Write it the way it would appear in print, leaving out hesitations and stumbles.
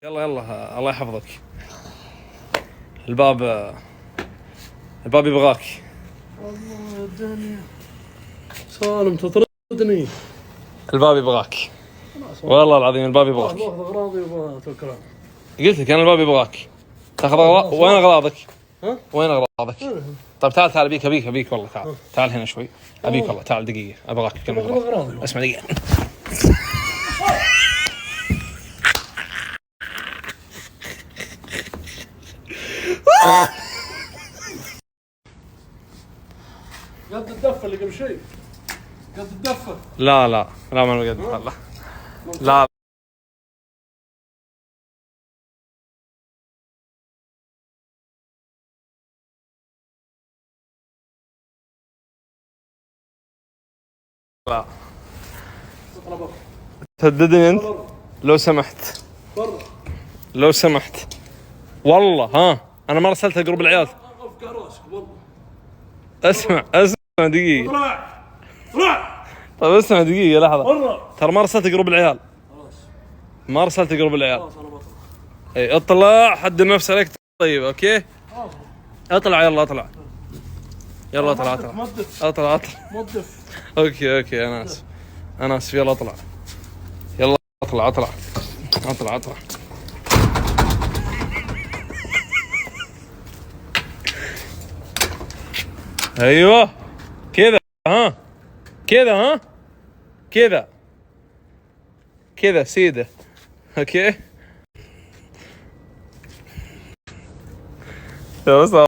يلا يلا الله يحفظك. الباب يبغاك. والله يا الدنيا سالم تطردني. الباب يبغاك والله العظيم. الباب يبغاك. باخذ اغراضي وتوكل. قلت لك انا الباب يبغاك. تاخذ اغراض. وين اغراضك؟ ها؟ وين اغراضك؟ طيب تعال ابيك والله. تعال هنا شوي. ابيك والله. تعال دقيقه ابغاك كلمه. اغراضي. اسمع دقيقه. قد الدفه اللي قبل شيء. قد الدفه. لا ما قد والله. لا لا اطلع برا. تهددني انت. لو سمحت برا. لو سمحت والله. ها انا ما رسلت جروب العيال. افقع راسك والله. اسمع دقيقه. طلع. طيب اسمع دقيقه لحظه. برا. ترى ما رسلت جروب العيال. خلاص ما رسلت جروب العيال. خلاص انا بطلع. اي اطلع. حد النفس عليك. طيب اوكي اطلع. يلا اطلع. يلا اطلع. مدف. اطلع. مدف. اوكي انا اسف. يلا اطلع. يلا اطلع. ايوه كذا. ها كذا سيده. اوكي يلا